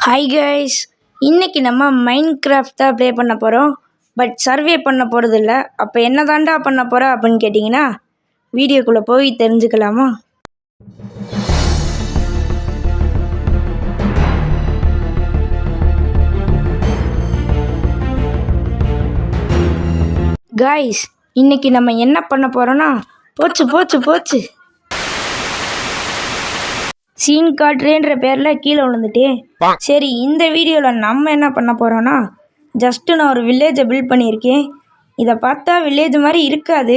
Hi guys, இன்னைக்கு நம்ம mind craft தான் ப்ளே பண்ண போகிறோம். பட் சர்வே பண்ண போகிறது இல்லை. அப்போ என்ன தாண்டா பண்ண போகிற அப்படின்னு கேட்டிங்கன்னா வீடியோக்குள்ளே போய் தெரிஞ்சுக்கலாமா? கைஸ், இன்னைக்கு நம்ம என்ன பண்ண போகிறோன்னா போச்சு சீன் காட்டுறேன்ற பேரில் கீழே விழுந்துட்டேன். சரி, இந்த வீடியோவில் நம்ம என்ன பண்ண போகிறோன்னா ஜஸ்ட்டு நான் ஒரு வில்லேஜை பில்ட் பண்ணியிருக்கேன். இதை பார்த்தா வில்லேஜ் மாதிரி இருக்காது,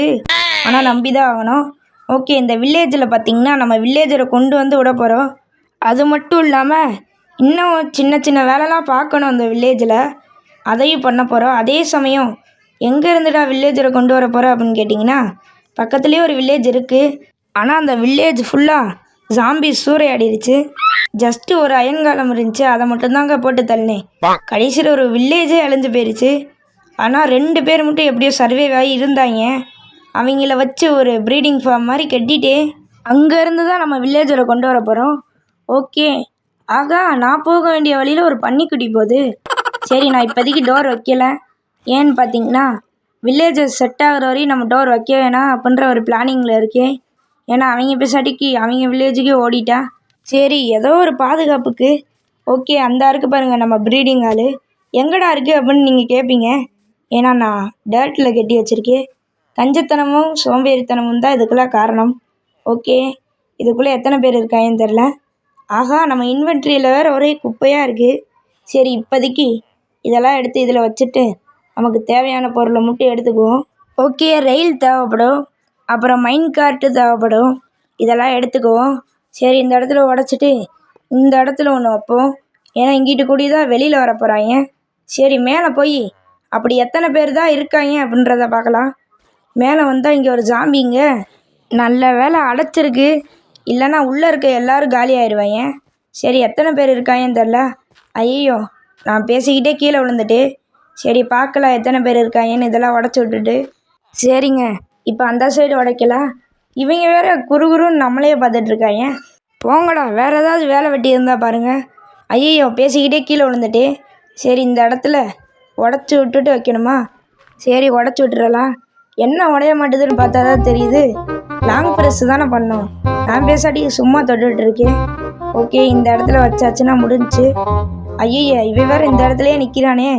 ஆனால் நம்பி தான் ஆகணும். ஓகே, இந்த வில்லேஜில் பார்த்திங்கன்னா நம்ம வில்லேஜரை கொண்டு வந்து விட போகிறோம். அது மட்டும் இல்லாமல் இன்னும் சின்ன சின்ன வேலைலாம் பார்க்கணும் அந்த வில்லேஜில், அதையும் பண்ண போகிறோம். அதே சமயம் எங்கே இருந்துடா வில்லேஜரை கொண்டு வர போகிறோம் அப்படின்னு கேட்டிங்கன்னா பக்கத்துலேயே ஒரு வில்லேஜ் இருக்குது. ஆனால் அந்த வில்லேஜ் ஃபுல்லாக ஜாம்பி சூறையாடிடுச்சு. ஜஸ்ட்டு ஒரு அயன்காலம் இருந்துச்சு, அதை மட்டும்தாங்க போட்டு தள்ளினேன். கடைசியில் ஒரு வில்லேஜே அழிஞ்சு போயிடுச்சு. ஆனால் 2 பேர் மட்டும் எப்படியோ சர்வே ஆகி இருந்தாங்க. அவங்கள வச்சு ஒரு ப்ரீடிங் ஃபார்ம் மாதிரி கட்டிட்டு அங்கேருந்து தான் நம்ம வில்லேஜில் கொண்டு வர போகிறோம். ஓகே, ஆகா, நான் போக வேண்டிய வழியில் ஒரு பன்னிக்குட்டி போகுது. சரி, நான் இப்போதைக்கு டோர் வைக்கலை. ஏன்னு பார்த்தீங்கன்னா வில்லேஜஸ் செட் ஆகிற வரையும் நம்ம டோர் வைக்க வேணாம் அப்படின்ற ஒரு பிளானிங்கில் இருக்கேன். ஏன்னா அவங்க பேசாட்டிக்கு அவங்க வில்லேஜுக்கே ஓடிட்டா. சரி, ஏதோ ஒரு பாதுகாப்புக்கு. ஓகே, அந்த இருக்குது பாருங்கள் நம்ம ப்ரீடிங் ஆள். எங்கடா இருக்குது அப்படின்னு நீங்கள் கேட்பீங்க. ஏன்னா நான் டேர்ட்டில் கட்டி வச்சுருக்கேன். கஞ்சத்தனமும் சோம்பேறித்தனமும் தான் இதுக்கெல்லாம் காரணம். ஓகே, இதுக்குள்ளே எத்தனை பேர் இருக்காங்கன்னு தெரில. ஆகா, நம்ம இன்வென்ட்ரியில் வேறு ஒரே குப்பையாக இருக்குது. சரி, இப்போதைக்கு இதெல்லாம் எடுத்து இதில் வச்சுட்டு நமக்கு தேவையான பொருளை மட்டும் எடுத்துக்குவோம். ஓகே, ரயில் தேவைப்படும், அப்புறம் மைண்ட் கார்ட்டு தேவைப்படும். இதெல்லாம் எடுத்துக்குவோம். சரி, இந்த இடத்துல உடச்சிட்டு இந்த இடத்துல ஒன்று வைப்போம். ஏன்னா இங்கிட்டு கூடி தான் வெளியில் வர போகிறாங்க. சரி, மேலே போய் அப்படி எத்தனை பேர் தான் இருக்காங்க அப்படின்றத பார்க்கலாம். மேலே வந்தால் இங்கே ஒரு ஜாம்பிங்க. நல்ல வேலை அடைச்சிருக்கு, இல்லைன்னா உள்ளே இருக்க எல்லோரும் காலி ஆயிடுவாங்க. சரி, எத்தனை பேர் இருக்காங்கன்னு தெரில. ஐயோ, நான் பேசிக்கிட்டே கீழே விழுந்துட்டு. சரி, பார்க்கலாம் எத்தனை பேர் இருக்காங்கன்னு இதெல்லாம் உடச்சி விட்டுட்டு. சரிங்க, இப்போ அந்த சைடு உடைக்கலாம். இவங்க வேறு குறுகுறுன்னு நம்மளே பார்த்துட்ருக்காங்க. போங்கடா, வேறு ஏதாவது வேலை வெட்டி இருந்தால் பாருங்கள். ஐயோ, பேசிக்கிட்டே கீழே விழுந்துட்டு. சரி, இந்த இடத்துல உடச்சி விட்டுட்டு வைக்கணுமா? சரி, உடச்சி விட்டுறலாம். என்ன உடைய மாட்டுதுன்னு பார்த்தா தான் தெரியுது. லாங் ப்ரெஸ் தானே பண்ணோம். நான் பேசாட்டி சும்மா தொட்டுட்ருக்கேன். ஓகே, இந்த இடத்துல வச்சாச்சுன்னா முடிஞ்சிச்சு. ஐயய்யா, இவன் வேறு இந்த இடத்துலையே நிற்கிறானே.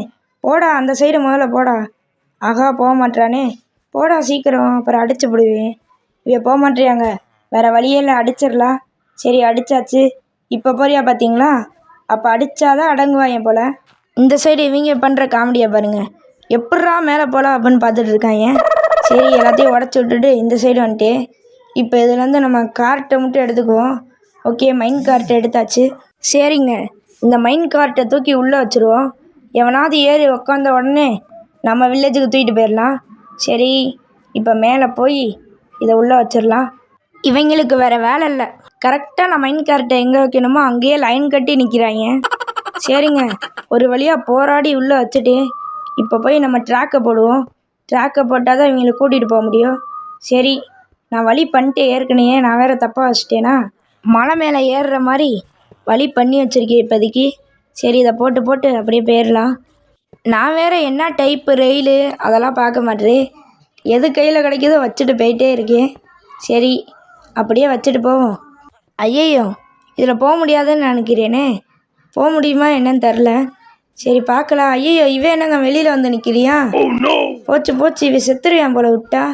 போடா, அந்த சைடு முதல்ல போடா. ஆகா, போக மாட்டானே. போடா சீக்கிரம், அப்புறம் அடிச்சு போடுவேன். இவ போக மாட்டேறாங்க. வேறு வழியில் அடிச்சிடலாம். சரி, அடித்தாச்சு. இப்போ போறியா பார்த்தீங்களா? அப்போ அடித்தாதான் அடங்குவாங்க போல். இந்த சைடு இவங்க பண்ணுற காமெடியை பாருங்கள். எப்பட்றா மேலே போகலாம் அப்படின்னு பார்த்துட்டு இருக்காங்க. சரி, எல்லாத்தையும் உடச்சி விட்டுட்டு இந்த சைடு வந்துட்டு இப்போ இதுலேருந்து நம்ம கார்ட்டை மட்டும் எடுத்துக்குவோம். ஓகே, மைண்ட் கார்ட்டை எடுத்தாச்சு. சரிங்க, இந்த மைண்ட் கார்ட்டை தூக்கி உள்ளே வச்சுருவோம். எவனாவது ஏறி உக்காந்த உடனே நம்ம வில்லேஜுக்கு தூக்கிட்டு போயிடலாம். சரி, இப்போ மேலே போய் இதை உள்ளே வச்சிடலாம். இவங்களுக்கு வேறு வேலை இல்லை. கரெக்டாக நான் மைண்ட் கார்ட்டை எங்கே வைக்கணுமோ அங்கேயே லைன் கட்டி நிற்கிறாங்க. சரிங்க, ஒரு வழியாக போராடி உள்ளே வச்சுட்டு இப்போ போய் நம்ம ட்ராக்கை போடுவோம். ட்ராக்கை போட்டால் தான் இவங்களை கூட்டிகிட்டு போக முடியும். சரி, நான் வழி பண்ணிட்டு ஏற்கனவே நான் வேறு தப்பாக வச்சுட்டேனா மலை மேலே ஏறுற மாதிரி வழி பண்ணி வச்சுருக்கேன் இப்போதைக்கு. சரி, இதை போட்டு அப்படியே போயிடலாம். நான் வேறு என்ன டைப்பு ரயிலு அதெல்லாம் பார்க்க மாட்டேன். எது கையில் கிடைக்குதோ வச்சுட்டு போயிட்டே இருக்கேன். சரி, அப்படியே வச்சுட்டு போவோம். ஐயையோ, இதில் போக முடியாதுன்னு நினைக்கிறேனே. போக முடியுமா என்னன்னு தெரில. சரி, பார்க்கலாம். ஐயையோ, இவன் என்னங்க வெளியில் வந்து நிற்கிறியா? போச்சு, இவன் செத்துருவான் போல விட்டா.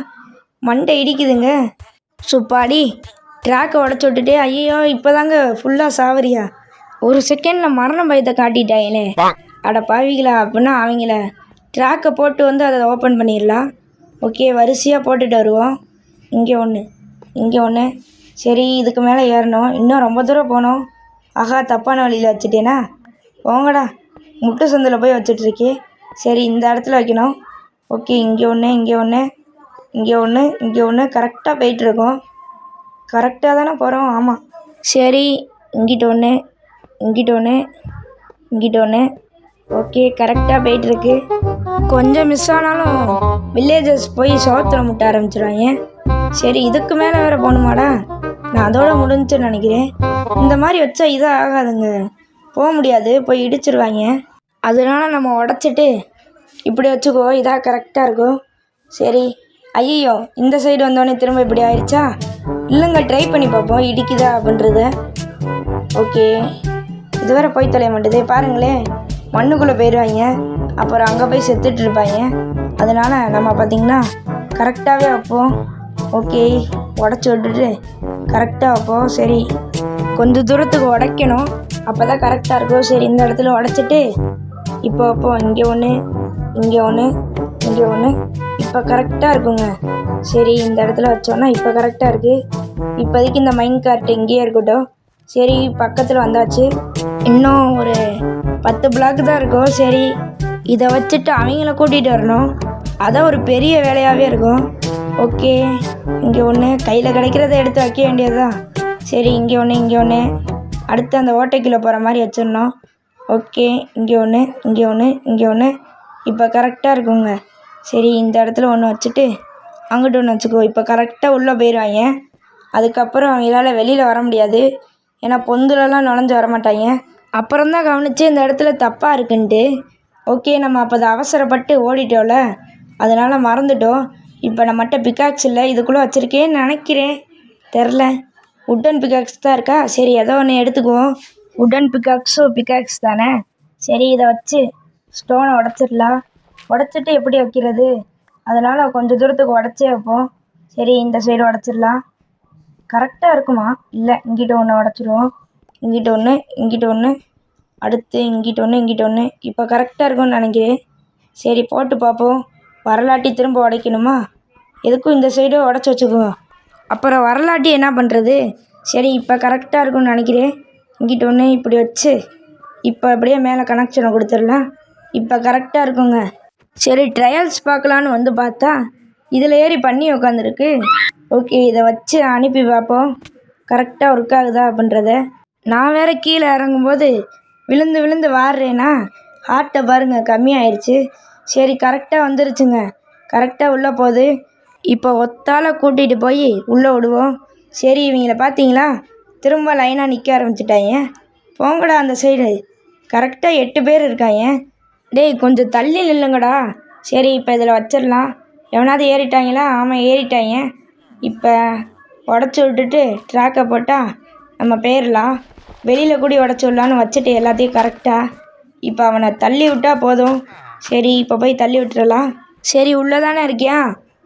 மண்டை இடிக்குதுங்க. சுப்பாடி, ட்ராக்கை உடச்சி விட்டுட்டு. ஐயோ, இப்போ தாங்க ஃபுல்லாக சாவரியா? ஒரு செகண்டில் மரண பயத்தை காட்டிட்டாங்களே. அட பாவிங்களா, அப்படின்னா அவங்கள ட்ராக்கை போட்டு வந்து அதை ஓப்பன் பண்ணிடலாம். ஓகே, வரிசையாக போட்டுட்டு வருவோம். இங்கே ஒன்று. சரி, இதுக்கு மேலே ஏறணும். இன்னும் ரொம்ப தூரம் போகணும். ஆகா, தப்பான வழியில் வச்சுட்டேனா? போங்கடா, முட்டு சந்தில் போய் வச்சுட்ருக்கேன். சரி, இந்த இடத்துல வைக்கணும். ஓகே, இங்கே ஒன்று. கரெக்டாக போயிட்டுருக்கோம். கரெக்டாக தானே போகிறோம்? ஆமாம். சரி, இங்கிட்ட ஒன்று. ஓகே, கரெக்டாக போயிட்டுருக்கு. கொஞ்சம் மிஸ் ஆனாலும் வில்லேஜஸ் போய் சோத்தில் முட்ட ஆரம்பிச்சிடுவாங்க. சரி, இதுக்கு மேலே வேறு போகணுமாடா? நான் அதோட முடிஞ்சுன்னு நினைக்கிறேன். இந்த மாதிரி வச்சா இதாக ஆகாதுங்க. போக முடியாது, போய் இடிச்சிருவாங்க. அதனால நம்ம உடச்சிட்டு இப்படி வச்சுக்கோ, இதாக கரெக்டாக இருக்கும். சரி. ஐயோ, இந்த சைடு வந்தோடனே திரும்ப இப்படி ஆயிடுச்சா? இல்லைங்க, ட்ரை பண்ணி பார்ப்போம் இடிக்குதா அப்படின்றத. ஓகே, இதுவரை போய் தொலைய மாட்டேதே. பாருங்களேன், மண்ணுக்குள்ளே போயிடுவாங்க, அப்புறம் அங்கே போய் செத்துட்டு இருப்பாங்க. அதனால் நம்ம பார்த்திங்கன்னா கரெக்டாகவே வைப்போம். ஓகே, உடச்சி விட்டுட்டு கரெக்டாக வைப்போம். சரி, கொஞ்சம் தூரத்துக்கு உடைக்கணும், அப்போ தான் கரெக்டாக இருக்கும். சரி, இந்த இடத்துல உடச்சிட்டு இப்போ வைப்போம். இங்கே ஒன்று, இங்கே ஒன்று, இங்கே ஒன்று. இப்போ கரெக்டாக இருக்குங்க. சரி, இந்த இடத்துல வச்சோன்னா இப்போ கரெக்டாக இருக்குது. இப்போதைக்கு இந்த மைன் கார்ட்டு இங்கேயே இருக்கட்டும். சரி, பக்கத்தில் வந்தாச்சு. இன்னும் ஒரு 10 பிளாக் தான் இருக்கும். சரி, இதை வச்சுட்டு அவங்கள கூட்டிகிட்டு வரணும். அதான் ஒரு பெரிய வேலையாகவே இருக்கும். ஓகே, இங்கே ஒன்று, கையில் கிடைக்கிறத எடுத்து வைக்க வேண்டியது தான். சரி, இங்கே ஒன்று, இங்கே ஒன்று. அடுத்து அந்த ஓட்டைக்குள்ளே போகிற மாதிரி வச்சிடணும். ஓகே, இங்கே ஒன்று, இங்கே ஒன்று, இங்கே ஒன்று. இப்போ கரெக்டாக இருக்குங்க. சரி, இந்த இடத்துல ஒன்று வச்சுட்டு அங்கிட்டு ஒன்று வச்சுக்கோ. இப்போ கரெக்டாக உள்ளே போயிடுவாங்க. அதுக்கப்புறம் அவங்களால வெளியில் வர முடியாது, ஏன்னா பொந்துலலாம் நுழைஞ்சு வரமாட்டாங்க. அப்புறம்தான் கவனித்து இந்த இடத்துல தப்பாக இருக்குன்ட்டு. ஓகே, நம்ம அப்போ அதை அவசரப்பட்டு ஓடிட்டோம்ல, அதனால் மறந்துட்டோம். இப்போ நம்மகிட்ட பிக்காக்ஸ் இல்லை, இதுக்குள்ளே வச்சுருக்கேன்னு நினைக்கிறேன், தெரில. உட்டன் பிக்காக்ஸ் தான் இருக்கா? சரி, ஏதோ ஒன்று எடுத்துக்குவோம். உட்டன் பிக்காக்ஸ் தானே. சரி, இதை வச்சு ஸ்டோனை உடச்சிடலாம். உடச்சிட்டு எப்படி வைக்கிறது? அதனால் கொஞ்சம் தூரத்துக்கு உடச்சே வைப்போம். சரி, இந்த சைடு உடச்சிடலாம். கரெக்டாக இருக்குமா? இல்லை, இங்கிட்ட ஒன்று உடச்சிடுவோம். இங்கிட்ட ஒன்று, இங்கிட்ட ஒன்று, அடுத்து இங்கிட்ட ஒன்று, இங்கிட்ட ஒன்று. இப்போ கரெக்டாக இருக்கும்னு நினைக்கிறேன். சரி, போட்டு பார்ப்போம். வரலாட்டி திரும்ப உடைக்கணுமா? எதுக்கும் இந்த சைடு உடச்சி வச்சுக்குவோம், அப்புறம் வரலாட்டி என்ன பண்ணுறது? சரி, இப்போ கரெக்டாக இருக்கும்னு நினைக்கிறேன். இங்கிட்ட ஒன்று இப்படி வச்சு இப்போ அப்படியே மேலே கனெக்ஷனை கொடுத்துடலாம். இப்போ கரெக்டாக இருக்குங்க. சரி, ட்ரையல்ஸ் பார்க்கலான்னு வந்து பார்த்தா இதில் ஏறி பண்ணி உட்காந்துருக்கு. ஓகே, இதை வச்சு அனுப்பி பார்ப்போம் கரெக்டாக ஒர்க் ஆகுதா அப்படின்றத. நான் வேறு கீழே இறங்கும்போது விழுந்து விழுந்து வாடுறேன்னா ஹார்ட்டை பாருங்கள் கம்மியாயிடுச்சு. சரி, கரெக்டாக வந்துருச்சுங்க. கரெக்டாக உள்ளே போகுது. இப்போ ஒத்தால் கூட்டிகிட்டு போய் உள்ளே விடுவோம். சரி, இவங்கள பார்த்தீங்களா, திரும்ப லைனாக நிற்க ஆரம்பிச்சிட்டாங்க. போங்கடா அந்த சைடு. கரெக்டாக 8 பேர் இருக்காங்க. டேய், கொஞ்சம் தள்ளி நில்லுங்கடா. சரி, இப்போ இதில் வச்சிடலாம். எவனாவது ஏறிட்டாங்களா? ஆமாம், ஏறிட்டாங்க. இப்போ உடச்சி விட்டுட்டு ட்ராக்கை போட்டால் நம்ம போயிடலாம். வெளியில் கூடி உடச்சி விடலான்னு வச்சுட்டு எல்லாத்தையும் கரெக்டாக. இப்போ அவனை தள்ளி விட்டால் போதும். சரி, இப்போ போய் தள்ளி விட்டுறலாம். சரி, உள்ளே தானே இருக்கியா?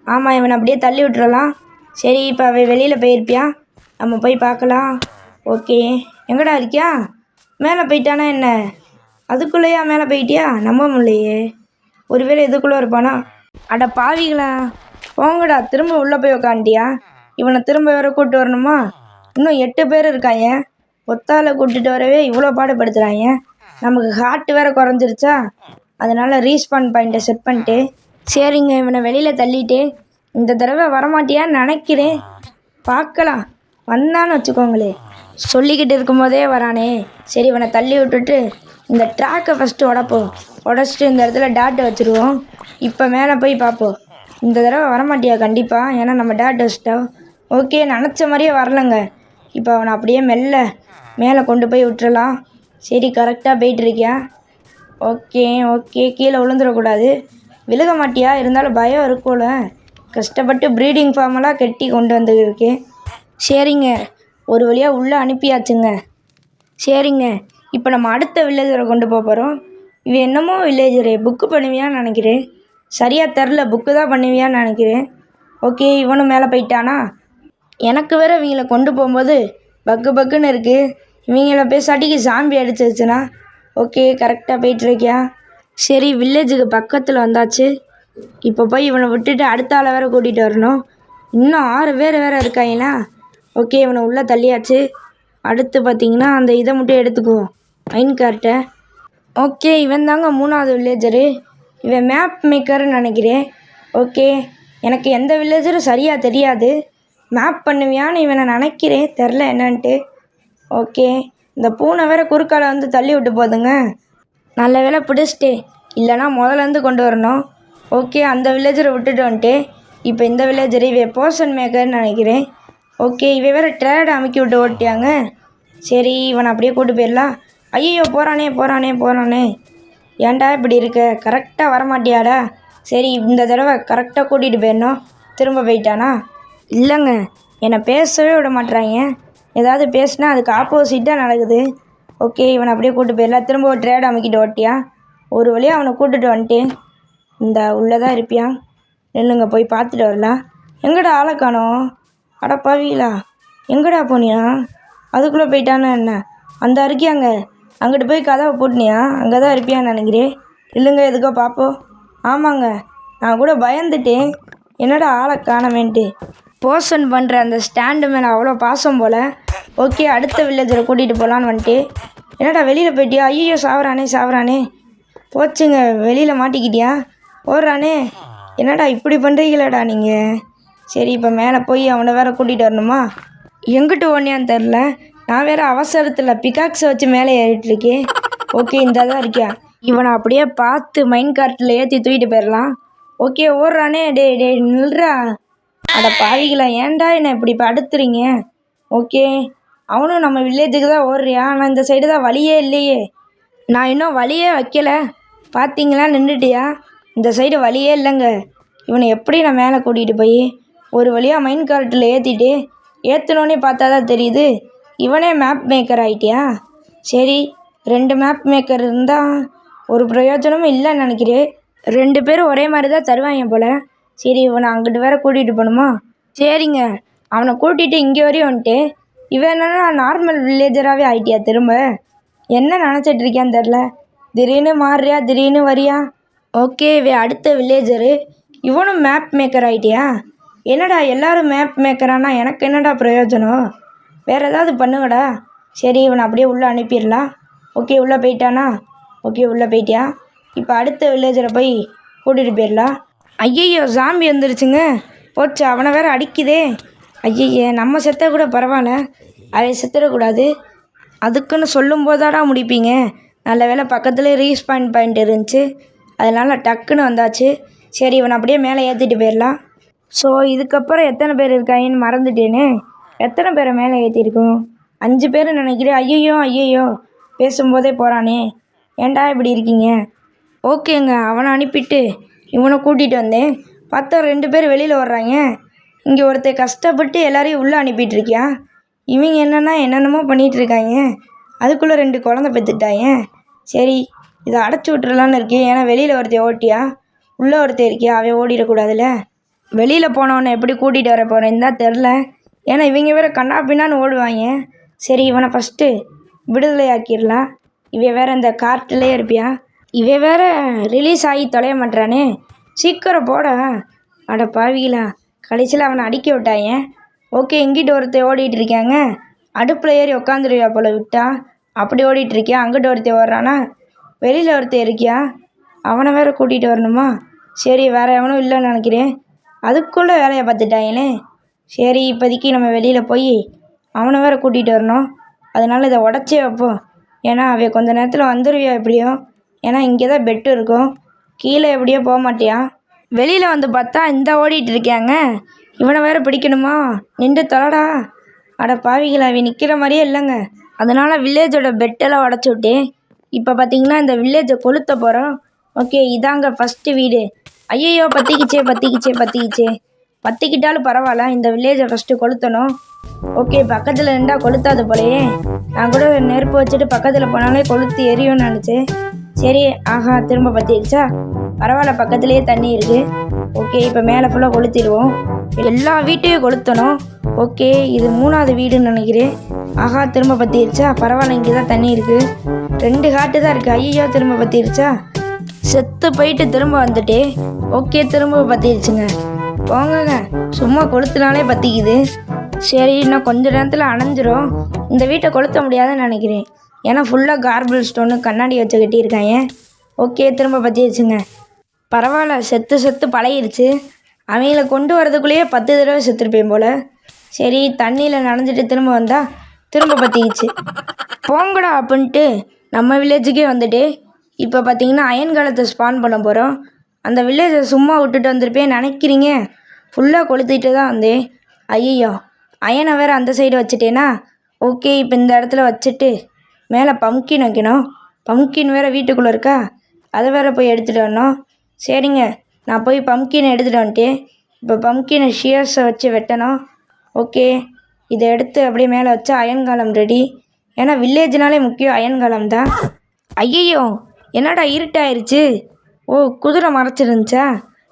ஆமாம், இவனை அப்படியே தள்ளி விட்டுறலாம். சரி, இப்போ அவன் வெளியில் போயிருப்பியா? நம்ம போய் பார்க்கலாம். ஓகே, எங்கடா இருக்கியா? மேலே போயிட்டானா என்ன? அதுக்குள்ளேயா மேலே போயிட்டியா? நம்ப முடியலையே. ஒருவேளை இதுக்குள்ளே இருப்பானா? அட பாவிங்களா, போங்கடா. திரும்ப உள்ளே போய் உக்காண்டியா? இவனை திரும்ப வேற கூப்பிட்டு வரணுமா? இன்னும் 8 பேர் இருக்காங்க. ஒத்தால் கூட்டிகிட்டு வரவே இவ்வளோ பாடுபடுத்துகிறாங்க. நமக்கு ஹார்ட் வேறு குறைஞ்சிருச்சா, அதனால் ரீஸ்பான் பாயிண்ட்டை செட் பண்ணிட்டு சரிங்க, இவனை வெளியில் தள்ளிட்டு இந்த தடவை வரமாட்டியான்னு நினைக்கிறேன். பார்க்கலாம், வந்தான்னு வச்சுக்கோங்களே. சொல்லிக்கிட்டு இருக்கும்போதே வரானே. சரி, இவனை தள்ளி விட்டுட்டு இந்த ட்ராக்கை ஃபஸ்ட்டு உடச்சிட்டு இந்த இடத்துல டாட்டை வச்சுருவோம். இப்போ மேலே போய் பார்ப்போம். இந்த தடவை வரமாட்டியா கண்டிப்பாக, ஏன்னா நம்ம டாட் வச்சிட்டோம். ஓகே, நினச்ச மாதிரியே வரலங்க. இப்போ அவனை அப்படியே மெல்ல மேலே கொண்டு போய் விட்டுறலாம். சரி, கரெக்டாக போயிட்டுருக்கியா? ஓகே, கீழே விழுந்துடக்கூடாது. விழுக மாட்டியா? இருந்தாலும் பயம் இருக்கும்ல. கஷ்டப்பட்டு ப்ரீடிங் ஃபார்மெல்லாம் கட்டி கொண்டு வந்துருக்கேன். சரிங்க, ஒரு வழியாக உள்ளே அனுப்பியாச்சுங்க. சரிங்க, இப்போ நம்ம அடுத்த வில்லேஜரை கொண்டு போகிறோம். இவன் என்னமோ வில்லேஜரு புக்கு பண்ணுவியான்னு நினைக்கிறேன். சரியாக தெரில, புக்கு தான் பண்ணுவியான்னு நினைக்கிறேன். ஓகே, இவனும் மேலே போயிட்டானா? எனக்கு வேறு இவங்கள கொண்டு போகும்போது பக்குன்னு இருக்குது. இவங்கள பேசாட்டிக்கு சாம்பி அடிச்சிருச்சுன்னா. ஓகே, கரெக்டாக போயிட்டுருக்கியா? சரி, வில்லேஜுக்கு பக்கத்தில் வந்தாச்சு. இப்போ போய் இவனை விட்டுட்டு அடுத்த ஆளை வேறு கூட்டிகிட்டு வரணும். இன்னும் 6 பேர் வேறு இருக்காங்களா? ஓகே, இவனை உள்ளே தள்ளியாச்சு. அடுத்து பார்த்திங்கன்னா அந்த இதை மட்டும் எடுத்துக்குவோம், மைன் கார்ட்டை. ஓகே, இவன் தாங்க 3வது வில்லேஜரு. இவன் மேப் மேக்கர்னு நினைக்கிறேன். ஓகே, எனக்கு எந்த வில்லேஜரும் சரியாக தெரியாது. மேப் பண்ணுவியான்னு இவனை நினைக்கிறேன், தெரில என்னன்ட்டு. ஓகே, இந்த பூனை வேறு குறுக்கால வந்து தள்ளி விட்டு போகுதுங்க. நல்ல வேலை பிடிச்சிட்டே, இல்லைனா முதலேருந்து கொண்டு வரணும். ஓகே, அந்த வில்லேஜரை விட்டுட்டு வந்துட்டு இப்போ இந்த வில்லேஜர் இவன் போர்ஷன் மேக்கர்னு நினைக்கிறேன். ஓகே, இவன் வேறு ட்ரேட் அமைக்கி விட்டு ஓட்டியாங்க. சரி, இவனை அப்படியே கூட்டு போயிடலாம். ஐயோ போகிறானே போகிறானே போகிறானே, ஏன்டா இப்படி இருக்க? கரெக்டாக வரமாட்டியாடா? சரி இந்த தடவை கரெக்டாக கூட்டிகிட்டு போயிடணும். திரும்ப போயிட்டானா? இல்லைங்க, என்னை பேசவே விட மாட்றாங்க. ஏதாவது பேசினா அதுக்கு ஆப்போசிட்டாக நடக்குது. ஓகே, இவனை அப்படியே கூப்பிட்டு போயிடலாம். திரும்ப ஒரு ட்ரேட் அமைக்கிட்டு ஓட்டியா? ஒரு வழியாக அவனை கூப்பிட்டுட்டு வந்துட்டேன். இந்த உள்ளே தான் இருப்பியா? நில்லுங்க, போய் பார்த்துட்டு வரலாம். எங்கடா ஆளை காணோம்? அடப்பாவீங்களா, எங்கடா போனியா? அதுக்குள்ளே போயிட்டானா என்ன? அந்த இருக்கியாங்க, அங்கிட்டு போய் கதவை போட்டுனியா? அங்கே தான் இருப்பியான்னு நினைக்கிறேன். இல்லைங்க, எதுக்கோ பார்ப்போம். ஆமாங்க, நான் கூட பயந்துட்டேன், என்னடா ஆளை காணமேன்ட்டு. போர்ஷன் பண்ணுற அந்த ஸ்டாண்டு மேலே அவ்வளோ பாசம் போல். ஓகே, அடுத்த வில்லேஜில் கூட்டிகிட்டு போகலான்னு வந்துட்டு. என்னடா வெளியில் போயிட்டியா? ஐயோ சாவறானே சாவறானே. போச்சுங்க, வெளியில் மாட்டிக்கிட்டியா? ஓடுறானே. என்னடா இப்படி பண்ணுறீங்களாடா நீங்கள்? சரி, இப்போ மேலே போய் அவனை வேறு கூட்டிகிட்டு வரணுமா? எங்கிட்டு ஓடனியான்னு தெரில. நான் வேறு அவசரத்தில் பிகாக்ஸை வச்சு மேலே ஏறிட்டுருக்கேன். ஓகே, இந்த தான் இருக்கியா? இவனை அப்படியே பார்த்து மைண்ட் கார்ட்டில் ஏற்றி தூக்கிட்டு போயிடலாம். ஓகே, ஓடுறானே. டே நில்றா. அட பாவிகளா, ஏன்டா என்னை இப்படி படுத்துறீங்க? ஓகே, அவனும் நம்ம வில்லேஜுக்கு தான் ஓடுறியா? ஆனால் இந்த சைடு தான் வழியே இல்லையே. நான் இன்னும் வழியே வைக்கல, பார்த்தீங்களா? நின்றுட்டியா? இந்த சைடு வழியே இல்லைங்க. இவனை எப்படி நான் மேலே கூட்டிகிட்டு போய் ஒரு வழியாக மைண்ட் கார்ட்டில் ஏற்றிட்டு ஏற்றினோன்னே பார்த்தா தான் தெரியுது இவனே மேப் மேக்கர் ஆகிட்டியா? சரி, 2 மேப் மேக்கர் இருந்தால் ஒரு பிரயோஜனமும் இல்லைன்னு நினைக்கிறேன். 2 பேரும் ஒரே மாதிரி தான் தருவாங்க போல். சரி, இவனை அங்கிட்டு வேற கூட்டிகிட்டு போகணுமா? சரிங்க, அவனை கூட்டிகிட்டு இங்கே வரையும் வந்துட்டு இவன் என்னன்னா நார்மல் வில்லேஜராகவே ஆகிட்டியா? திரும்ப என்ன நினச்சிட்டு இருக்கியான்னு தெரில. திடீர்னு மாறுறியா, திடீர்னு வரியா? ஓகே, அடுத்த வில்லேஜரு. இவனும் மேப் மேக்கர் ஆகிட்டியா? என்னடா எல்லாரும் மேப் மேக்கரானா எனக்கு என்னடா பிரயோஜனம்? வேறு ஏதாவது பண்ணுங்கடா. சரி, இவனை அப்படியே உள்ளே அனுப்பிடலாம். ஓகே, உள்ளே போயிட்டானா? ஓகே, உள்ளே போயிட்டியா? இப்போ அடுத்த வில்லேஜரை போய் கூட்டிகிட்டு போயிடலாம். ஐயையோ, ஜாம்பி வந்துருச்சுங்க. போச்சு, அவனை வேறு அடிக்குதே. ஐயய்ய, நம்ம செத்த கூட பரவாயில்ல, அவன் செத்துடக்கூடாது. அதுக்குன்னு சொல்லும் போதாடா முடிப்பீங்க. நல்ல வேலை பக்கத்துலேயே ரீஸ்பாண்ட் பாயிண்ட் இருந்துச்சு, அதனால் டக்குன்னு வந்தாச்சு. சரி, இவனை அப்படியே மேலே ஏற்றிட்டு போயிடலாம். ஸோ இதுக்கப்புறம் எத்தனை பேர் இருக்காங்கன்னு மறந்துட்டேனே. எத்தனை பேரை மேலே ஏற்றிருக்கோம்? 5 பேர் நினைக்கிறேன். ஐயையோ, பேசும்போதே போகிறானே, ஏன்டா இப்படி இருக்கீங்க? ஓகேங்க, அவனை அனுப்பிட்டு இவனை கூட்டிகிட்டு வந்தேன். பார்த்தா 2 பேர் வெளியில் வர்றாங்க. இங்கே ஒருத்தர் கஷ்டப்பட்டு எல்லாரையும் உள்ளே அனுப்பிட்டுருக்கியா? இவங்க என்னென்னமோ பண்ணிகிட்ருக்காங்க. அதுக்குள்ளே 2 குழந்தை பெற்றுட்டாங்க. சரி, இதை அடைச்சி விட்டுறலான்னு இருக்கேன். ஏன்னா வெளியில் ஒருத்தர் ஓட்டியா, உள்ளே ஒருத்தர் இருக்கியா, அவன் ஓடிடக்கூடாதுல்ல. வெளியில் போனவனை எப்படி கூட்டிகிட்டு வர போகிறேன்னு தான் தெரில. ஏன்னா இவங்க வேறு கண்ணா பின்னான்னு ஓடுவாங்க. சரி, இவனை ஃபஸ்ட்டு விடுதலை ஆக்கிடலாம். இவன் வேறு இந்த கார்ட்டிலே இருப்பியா? இவன் வேறு ரிலீஸ் ஆகி தொலைய மாட்டானே, சீக்கிரம் போட. அட பாவிகளா, கடைசியில் அவனை அடிக்க விட்டாங்க. ஓகே, இங்கிட்ட ஒருத்தர் ஓடிட்டு இருக்காங்க. அடுப்பில் ஏறி உக்காந்துருவியா போல் விட்டா, அப்படி ஓடிட்டுருக்கியா? அங்கிட்ட ஒருத்தர் ஓடுறானா? வெளியில் ஒருத்தர் இருக்கியா? அவனை வேறு கூட்டிகிட்டு வரணுமா? சரி, வேறு எவனும் இல்லைன்னு நினைக்கிறேன். அதுக்குள்ளே வேலையை பார்த்துட்டாங்களே. சரி, இப்போதைக்கு நம்ம வெளியில் போய் அவனை வேறு கூட்டிகிட்டு வரணும். அதனால் இதை உடச்சே வைப்போம். ஏன்னா அவன் கொஞ்ச நேரத்தில் வந்துடுவியா எப்படியோ. ஏன்னா இங்கே தான் பெட்டு இருக்கும், கீழே எப்படியோ போக மாட்டியா? வெளியில் வந்து பார்த்தா இந்த ஓடிட்டு இருக்காங்க. இவனை வேறு பிடிக்கணுமா? நின்று தொலைடா. அட பாவிகளா, அவன் நிற்கிற மாதிரியே இல்லைங்க. அதனால் வில்லேஜோட பெட்டெல்லாம் உடச்சி விட்டேன். இப்போ பார்த்தீங்கன்னா இந்த வில்லேஜை கொளுத்த போகிறோம். ஓகே, இதாங்க ஃபஸ்ட்டு வீடு. ஐயையோ, பற்றிக்கிச்சே. பற்றிக்கிட்டாலும் பரவாயில்ல, இந்த வில்லேஜை ஃபஸ்ட்டு கொளுத்தணும். ஓகே, பக்கத்தில் இருந்தால் கொளுத்தாது போலையே. நான் கூட நெருப்பு வச்சுட்டு பக்கத்தில் போனாலே கொளுத்து எரியும்னு நினச்சேன். சரி, ஆஹா, திரும்ப பற்றிடுச்சா? பரவாயில்ல, பக்கத்துலேயே தண்ணி இருக்குது. ஓகே, இப்போ மேலே ஃபுல்லாக கொளுத்திடுவோம். எல்லா வீட்டையும் கொளுத்தணும். ஓகே, இது 3வது வீடுன்னு நினைக்கிறேன். ஆஹா, திரும்ப பற்றிடுச்சா? பரவாயில்ல, இங்கே தான் தண்ணி இருக்குது. 2 காட்டு தான் இருக்குது. ஐயோ, திரும்ப பற்றிடுச்சா? செத்து போயிட்டு திரும்ப வந்துட்டு. ஓகே, திரும்ப பற்றிடுச்சுங்க. போங்கங்க, சும்மா கொளுத்துனாலே பற்றிக்குது. சரி, இன்னும் கொஞ்ச நேரத்தில் அணைஞ்சிரும். இந்த வீட்டை கொளுத்த முடியாதுன்னு நினைக்கிறேன். ஏன்னா ஃபுல்லாக கார்பிள் ஸ்டோனு கண்ணாடி வச்சு கட்டியிருக்காங்க. ஓகே, திரும்ப பற்றிடுச்சுங்க. பரவாயில்ல, செத்து பழகிருச்சு. அவங்கள கொண்டு வரதுக்குள்ளேயே 10 தடவை செத்துருப்பேன் போல். சரி, தண்ணியில் நனைஞ்சிட்டு திரும்ப வந்தால் திரும்ப பற்றிக்கிச்சு. போங்கடா அப்படின்ட்டு நம்ம வில்லேஜுக்கே வந்துட்டு இப்போ பார்த்தீங்கன்னா அயன் காலத்தை ஸ்பான் பண்ண போகிறோம். அந்த வில்லேஜை சும்மா விட்டுட்டு வந்திருப்பேன் நினைக்கிறீங்க? ஃபுல்லாக கொளுத்திட்டு தான் வந்தேன். ஐயோ, அயனை வேறு அந்த சைடு வச்சுட்டேனா? ஓகே, இப்போ இந்த இடத்துல வச்சுட்டு மேலே பம்கின் வைக்கணும். பம்கின் வேறு வீட்டுக்குள்ளே இருக்கா, அதை வேறு போய் எடுத்துகிட்டு வரணும். சரிங்க, நான் போய் பம்கினை எடுத்துகிட்டு வந்துட்டேன். இப்போ பம்கினை ஷியர்ஸை வச்சு வெட்டணும். ஓகே, இதை எடுத்து அப்படியே மேலே வச்சா அயன்காலம் ரெடி. ஏன்னா வில்லேஜ்னாலே முக்கியம் அயன்காலம் தான். ஐயையோ, என்னடா இருட்டாயிருச்சு. ஓ, குதிரை மறைச்சிருந்துச்சா?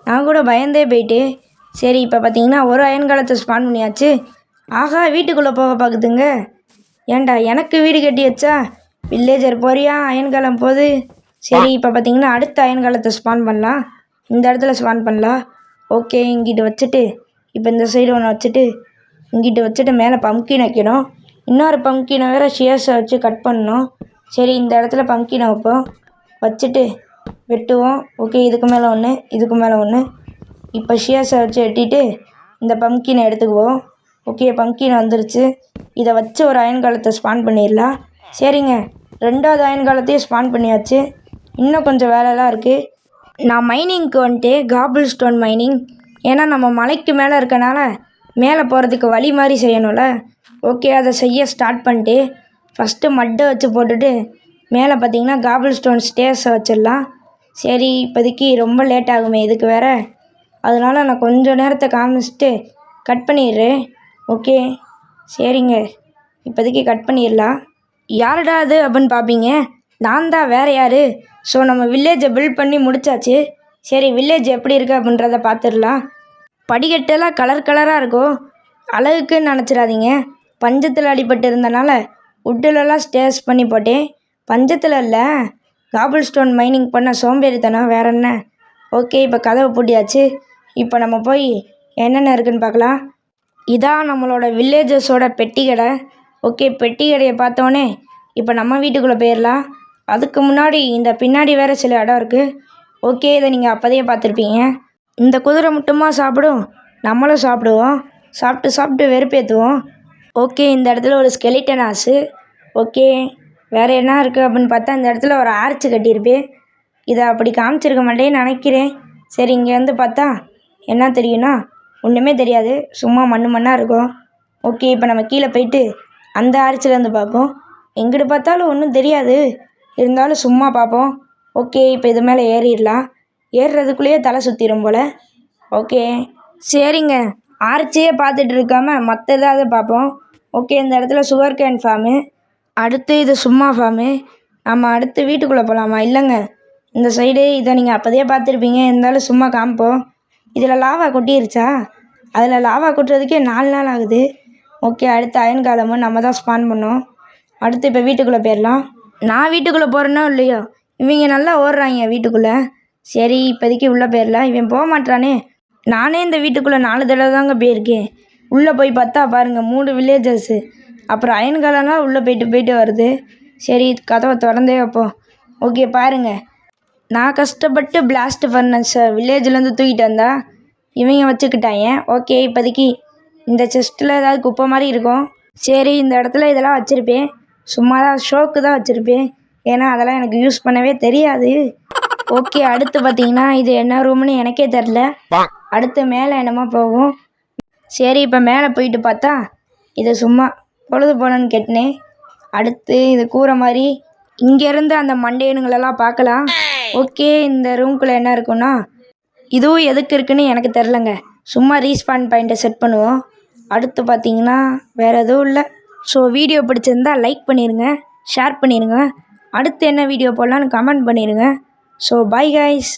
நான் கூட பயந்தே போயிட்டு. சரி, இப்போ பார்த்தீங்கன்னா ஒரு அயன்காலத்தை ஸ்பான் பண்ணியாச்சு. ஆஹா, வீட்டுக்குள்ளே போக பார்க்குதுங்க. ஏன்டா எனக்கு வீடு கட்டி வச்சா? வில்லேஜர் போறியா அயன்காலம் போகுது. சரி, இப்போ பார்த்தீங்கன்னா அடுத்த அயன்காலத்தை ஸ்பான் பண்ணலாம். இந்த இடத்துல ஸ்பான் பண்ணலாம். ஓகே, இங்கிட்டு வச்சுட்டு இப்போ இந்த சைடு ஒன்று வச்சுட்டு இங்கிட்டு வச்சுட்டு மேலே பம்கின் வைக்கணும். இன்னொரு பம்கினை வேறு ஷியர்ஸை வச்சு கட் பண்ணணும். சரி, இந்த இடத்துல பம்கினை வைப்போம். வச்சுட்டு வெட்டுவோம். ஓகே, இதுக்கு மேலே ஒன்று, இதுக்கு மேலே ஒன்று. இப்போ ஷியர்ஸை வச்சு வெட்டிட்டு இந்த பம்கினை எடுத்துக்குவோம். ஓகே, பம்கின் வந்துருச்சு. இதை வச்சு ஒரு அயன்காலத்தை ஸ்பான் பண்ணிடலாம். சரிங்க, ரெண்டாவது அயன்காலத்தையும் ஸ்பான் பண்ணியாச்சு. இன்னும் கொஞ்சம் வேலைலாம் இருக்குது. நான் மைனிங்க்கு வந்துட்டு காபிள் ஸ்டோன் மைனிங். ஏன்னா நம்ம மலைக்கு மேலே இருக்கனால மேலே போகிறதுக்கு வழி மாதிரி செய்யணும்ல. ஓகே, அதை செய்ய ஸ்டார்ட் பண்ணிட்டு ஃபஸ்ட்டு மட்டை வச்சு போட்டுட்டு மேலே பார்த்திங்கன்னா காபிள் ஸ்டோன் ஸ்டேர்ஸை வச்சிடலாம். சரி, இப்போதைக்கு ரொம்ப லேட் ஆகுமே இதுக்கு வேறு, அதனால் நான் கொஞ்சம் நேரத்தை காமிச்சிட்டு கட் பண்ணிடுறேன். ஓகே, சரிங்க, இப்போதைக்கு கட் பண்ணிடலாம். யாருடா அது அப்படின்னு பார்ப்பீங்க, நான் தான், வேறு யார். ஸோ நம்ம வில்லேஜை பில்ட் பண்ணி முடித்தாச்சு. சரி, வில்லேஜ் எப்படி இருக்குது அப்படின்றத பார்த்துடலாம். படிக்கட்டெல்லாம் கலர் கலராக இருக்கும், அழகுக்குன்னு நினச்சிடாதீங்க. பஞ்சத்தில் அடிபட்டு இருந்தனால உட்டிலெல்லாம் ஸ்டேஸ் பண்ணி போட்டேன். பஞ்சத்தில் இல்லை, காபிள் ஸ்டோன் மைனிங் பண்ண சோம்பேறித்தனம், வேற என்ன. ஓகே, இப்போ கதவை பூட்டியாச்சு. இப்போ நம்ம போய் என்னென்ன இருக்குதுன்னு பார்க்கலாம். இதான் நம்மளோட வில்லேஜஸோட பெட்டி கடை. ஓகே, பெட்டி கடையை பார்த்தோன்னே இப்போ நம்ம வீட்டுக்குள்ளே போயிடலாம். அதுக்கு முன்னாடி இந்த பின்னாடி வேறு சில இடம் இருக்குது. ஓகே, இதை நீங்கள் அப்போதையே பார்த்துருப்பீங்க. இந்த குதிரை மட்டுமா சாப்பிடும், நம்மளும் சாப்பிடுவோம். சாப்பிட்டு வெறுப்பேற்றுவோம். ஓகே, இந்த இடத்துல ஒரு ஸ்கெலிட்டன் ஆசு. ஓகே, வேறு என்ன இருக்குது அப்படின்னு பார்த்தா இந்த இடத்துல ஒரு ஆர்ச்சு கட்டியிருப்பேன். இதை அப்படி காமிச்சிருக்க மாட்டேன்னு நினைக்கிறேன். சரி, இங்கே வந்து பார்த்தா என்ன தெரியும்னா ஒன்றுமே தெரியாது, சும்மா மண்ணாக இருக்கும். ஓகே, இப்போ நம்ம கீழே போயிட்டு அந்த ஆர்ச்சிலேருந்து பார்ப்போம். எங்கிட்டு பார்த்தாலும் ஒன்றும் தெரியாது, இருந்தாலும் சும்மா பார்ப்போம். ஓகே, இப்போ இது மேலே ஏறிடலாம். ஏறுறதுக்குள்ளேயே தலை சுற்றிடும் போல். ஓகே, சரிங்க, ஆர்ச்சியே பார்த்துட்டு இருக்காமல் மற்ற ஏதாவது பார்ப்போம். ஓகே, இந்த இடத்துல சுகர் கேன் ஃபார்மு, அடுத்து இது சும்மா ஃபார்மு. நம்ம அடுத்து வீட்டுக்குள்ளே போகலாமா? இல்லைங்க, இந்த சைடு இதை நீங்கள் அப்போதையே பார்த்துருப்பீங்க, இருந்தாலும் சும்மா காமிப்போம். இதில் லாவா கொட்டிருச்சா? அதில் லாவா கொட்டுறதுக்கே 4 நாள் ஆகுது. ஓகே, அடுத்து அயன்காலமும் நம்ம தான் ஸ்பான் பண்ணோம். அடுத்து இப்போ வீட்டுக்குள்ளே போயிடலாம். நான் வீட்டுக்குள்ளே போகிறேனோ இல்லையோ, இவங்க நல்லா ஓடுறாங்க வீட்டுக்குள்ளே. சரி, இப்போதைக்கு உள்ளே போயிடலாம். இவன் போக மாட்டானே. நானே இந்த வீட்டுக்குள்ளே 4 தடவை தாங்க போயிருக்கேன். உள்ளே போய் பார்த்தா பாருங்கள் 3 வில்லேஜஸ்ஸு. அப்புறம் அயன்காலம்லாம் உள்ளே போயிட்டு வருது. சரி, கதவை திறந்தே வைப்போம். ஓகே, பாருங்கள், நான் கஷ்டப்பட்டு பிளாஸ்ட் ஃபர்னஸை வில்லேஜ்லேருந்து தூக்கிட்டு வந்தா இவங்க வச்சுக்கிட்டாங்க. ஓகே, இப்போதைக்கு இந்த செஸ்ட்டில் ஏதாவது குப்பை மாதிரி இருக்கும். சரி, இந்த இடத்துல இதெல்லாம் வச்சுருப்பேன், சும்மா தான் ஷோக்கு தான் வச்சுருப்பேன். ஏன்னா அதெல்லாம் எனக்கு யூஸ் பண்ணவே தெரியாது. ஓகே, அடுத்து பார்த்தீங்கன்னா இது என்ன ரூம்னு எனக்கே தெரில. அடுத்து மேலே என்னமோ போகும். சரி, இப்போ மேலே போயிட்டு பார்த்தா இது சும்மா பொழுது போனன்னு கேட்டினேன். அடுத்து இது கூரை மாதிரி, இங்கேருந்து அந்த மண்டேனுங்களெல்லாம் பார்க்கலாம். ஓகே, இந்த ரூம்குள்ளே என்ன இருக்குன்னா இதுவும் எதுக்கு இருக்குன்னு எனக்கு தெரிலங்க. சும்மா ரீஸ்பான் பாயிண்ட்டை செட் பண்ணுவோம். அடுத்து பார்த்தீங்கன்னா வேறு எதுவும் இல்லை. ஸோ வீடியோ பிடிச்சிருந்தா லைக் பண்ணிடுங்க, ஷேர் பண்ணிடுங்க. அடுத்து என்ன வீடியோ போடலான்னு கமெண்ட் பண்ணிடுங்க. So bye guys.